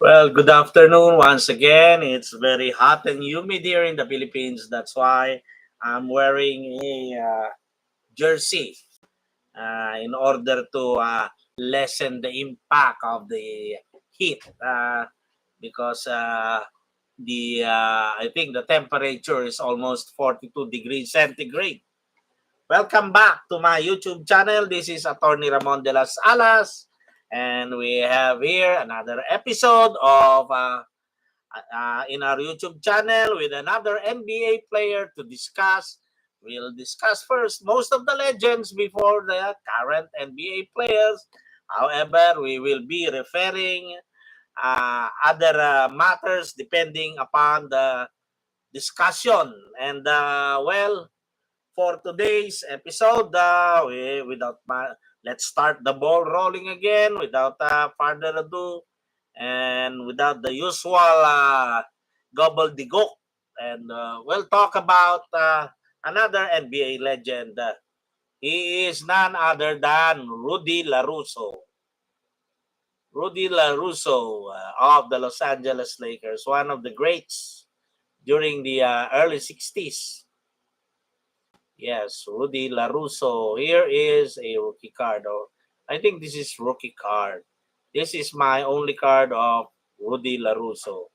Well, good afternoon once again. It's very hot and humid here in the Philippines. That's why I'm wearing a jersey in order to lessen the impact of the heat because I think the temperature is almost 42 degrees centigrade. Welcome back to my YouTube channel. This is Attorney Ramon de las Alas, and we have here another episode of in our YouTube channel with another NBA player to discuss. We'll discuss first most of the legends before the current NBA players. However, we will be referring other matters depending upon the discussion. And for today's episode, let's start the ball rolling again without further ado and without the usual gobbledygook. And we'll talk about another NBA legend. He is none other than Rudy Larusso. Rudy Larusso of the Los Angeles Lakers, one of the greats during the early 60s. Yes, Rudy Larusso. Here is a rookie card. Or I think this is rookie card. This is my only card of Rudy Larusso.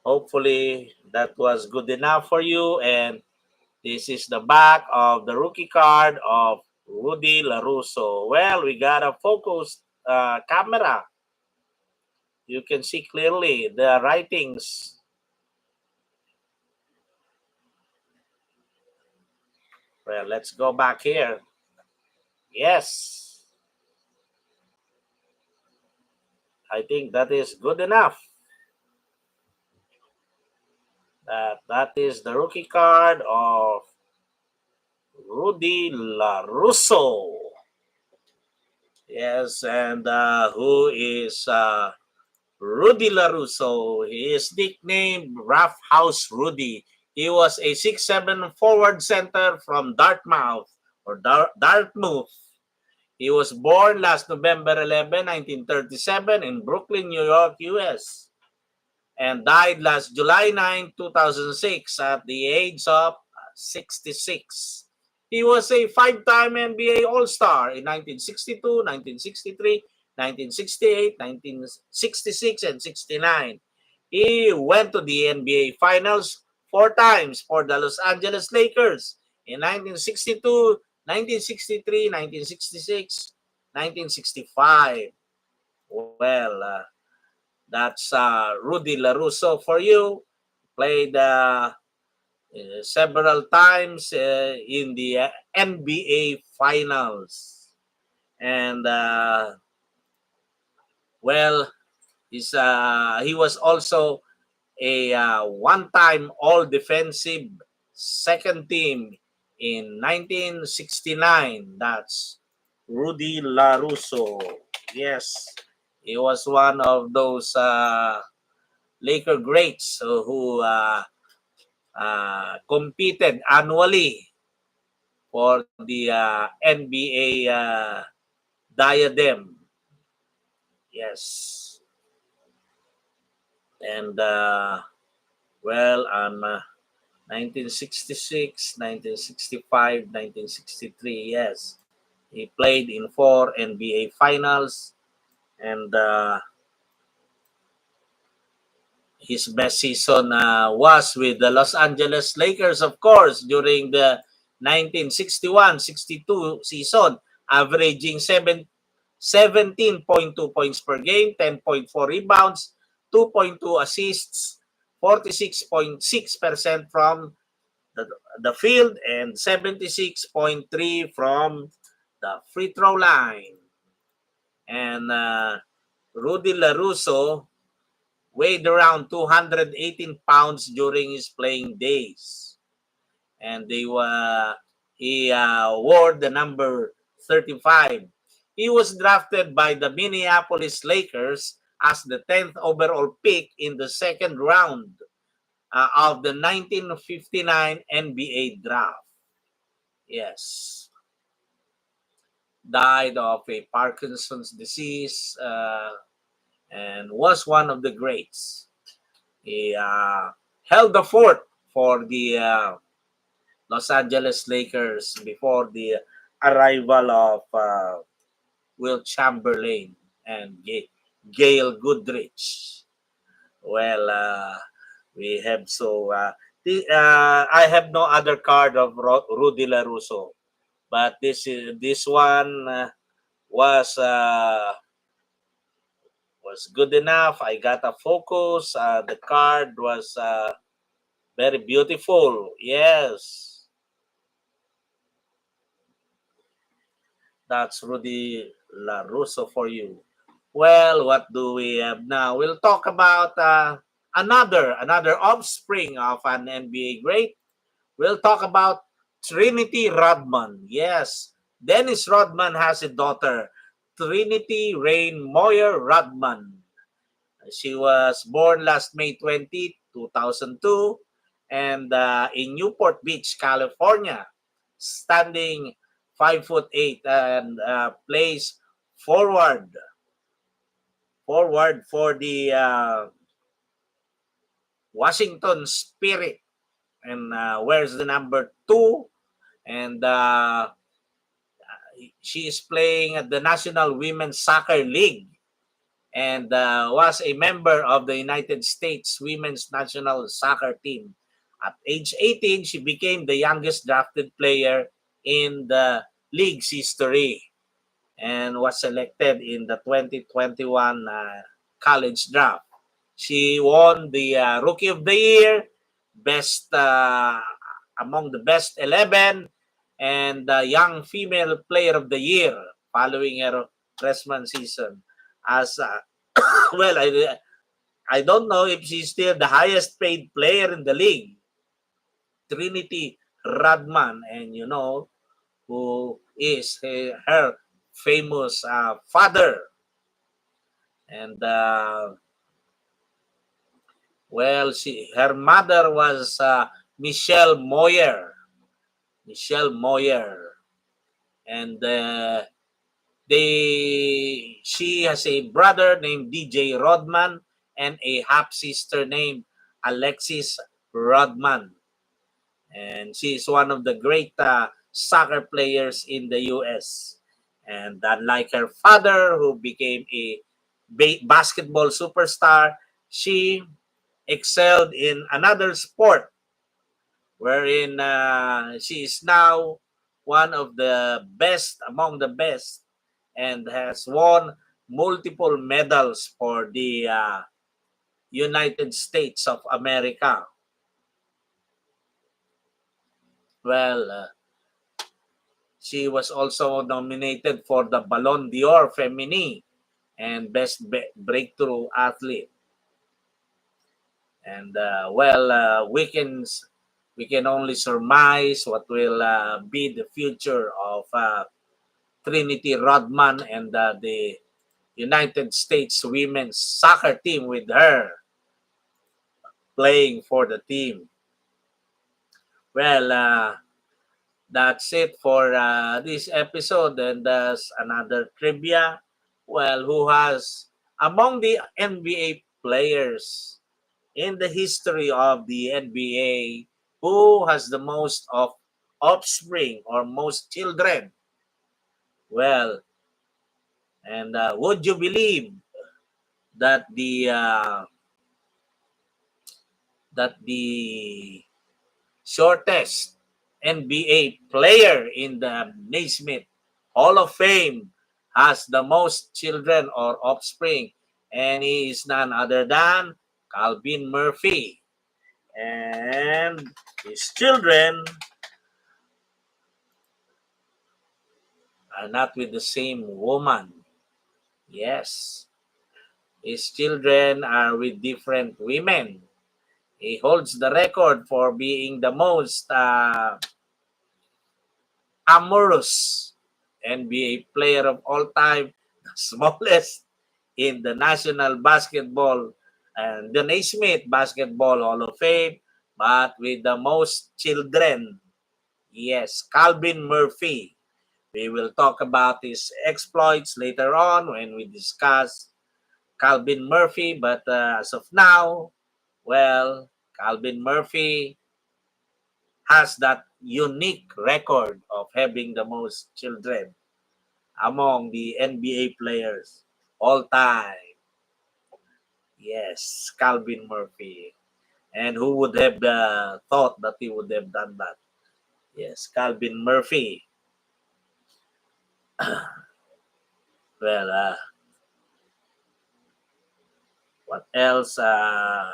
Hopefully that was good enough for you. And this is the back of the rookie card of Rudy Larusso. Well, we got a focused camera. You can see clearly the writings. Well, let's go back here. Yes, I think that is good enough. That is the rookie card of Rudy Larusso. Yes, and who is Rudy Larusso? He is nicknamed Rough House Rudy. He was a 6'7" forward center from Dartmouth. He was born last November 11, 1937 in Brooklyn, New York, US, and died last July 9, 2006 at the age of 66. He was a five-time NBA All-Star in 1962, 1963, 1968, 1966, and 69. He went to the NBA Finals four times for the Los Angeles Lakers in 1962, 1963, 1966, 1965. Well, that's Rudy Larusso for you. Played several times in the NBA Finals. And, well, he was also a one-time All-Defensive second team in 1969. That's Rudy Larusso. Yes, he was one of those Laker greats who competed annually for the NBA diadem. Yes. And, well, on 1966, 1965, 1963, yes. He played in four NBA Finals. And his best season was with the Los Angeles Lakers, of course, during the 1961-62 season, averaging 17.2 points per game, 10.4 rebounds, 2.2 assists, 46.6% from the field, and 76.3 from the free throw line. And Rudy Larusso weighed around 218 pounds during his playing days. And he wore the number 35. He was drafted by the Minneapolis Lakers as the 10th overall pick in the second round of the 1959 NBA draft. Yes. Died of a Parkinson's disease and was one of the greats. He held the fort for the Los Angeles Lakers before the arrival of Will Chamberlain and Gail Goodrich. Well, we have I have no other card of Rudy Larusso, but this one was good enough. I got a focus. The card was very beautiful. Yes, that's Rudy Larusso for you. Well, what do we have now? We'll talk about another offspring of an NBA great. We'll talk about Trinity Rodman. Yes, Dennis Rodman has a daughter, Trinity Rain Moyer Rodman. She was born last May 20, 2002, and in Newport Beach, California, standing 5'8" and plays forward for the Washington Spirit, and wears the number 2, and she is playing at the National Women's Soccer League, and was a member of the United States Women's National Soccer Team. At age 18, she became the youngest drafted player in the league's history and was selected in the 2021 college draft. She won the Rookie of the Year, best among the best 11, and the Young Female Player of the Year following her freshman season. As well, I don't know if she's still the highest paid player in the league, Trinity Rodman, and you know who is her famous father. And well, her mother was Michelle Moyer. Michelle Moyer, and she has a brother named DJ Rodman and a half sister named Alexis Rodman. And she is one of the great soccer players in the US. And unlike her father, who became a basketball superstar, she excelled in another sport, wherein she is now one of the best among the best and has won multiple medals for the United States of America. Well, she was also nominated for the Ballon d'Or Femini and Best Breakthrough Athlete. And we can only surmise what will be the future of Trinity Rodman and the United States women's soccer team with her playing for the team. Well, that's it for this episode. And there's another trivia. Well, who has among the NBA players in the history of the NBA, who has the most of offspring or most children? Well, and would you believe that the shortest NBA player in the Naismith Hall of Fame has the most children or offspring, and he is none other than Calvin Murphy. And his children are not with the same woman. Yes, his children are with different women. He holds the record for being the most amorous NBA player of all time, the smallest in the National Basketball and the Naismith Basketball Hall of Fame, but with the most children. Yes, Calvin Murphy. We will talk about his exploits later on when we discuss Calvin Murphy, but as of now, well, Calvin Murphy has that unique record of having the most children among the NBA players all time. Yes, Calvin Murphy. And who would have thought that he would have done that? Yes, Calvin Murphy. Well, what else? I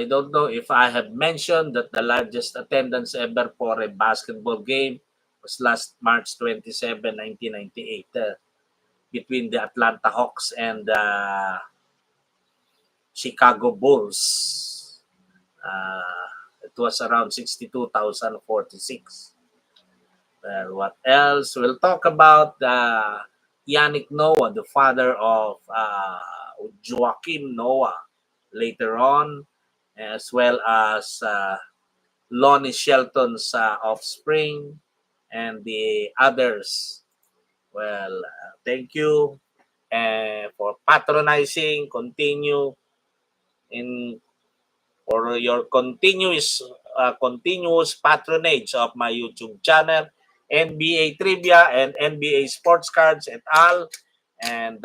don't know if I have mentioned that the largest attendance ever for a basketball game was last March 27, 1998, between the Atlanta Hawks and the Chicago Bulls. It was around 62,046. What else? We'll talk about Yannick Noah, the father of Joaquim Noah, later on, as well as Lonnie Shelton's offspring and the others. Well, thank you for patronizing. Continue in for your continuous patronage of my YouTube channel, NBA Trivia and NBA Sports Cards et al. And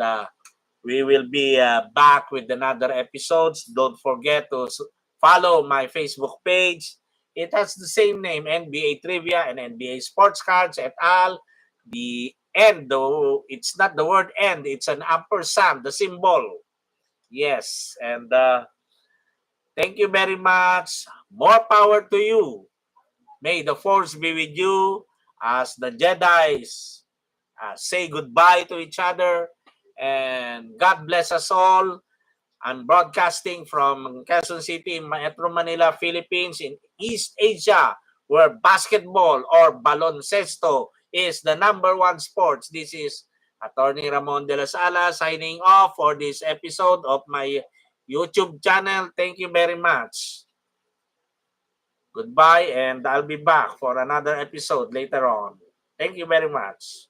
we will be back with another episodes. Don't forget to follow my Facebook page. It has the same name, NBA Trivia and NBA Sports Cards et al. The end, though, it's not the word end. It's an ampersand, the symbol. Yes, and thank you very much. More power to you. May the force be with you as the Jedi's say goodbye to each other. And God bless us all. I'm broadcasting from Quezon City, Metro Manila, Philippines, in East Asia, where basketball or baloncesto is the number one sports. This is Attorney Ramon de la Sala signing off for this episode of my YouTube channel. Thank you very much. Goodbye, and I'll be back for another episode later on. Thank you very much.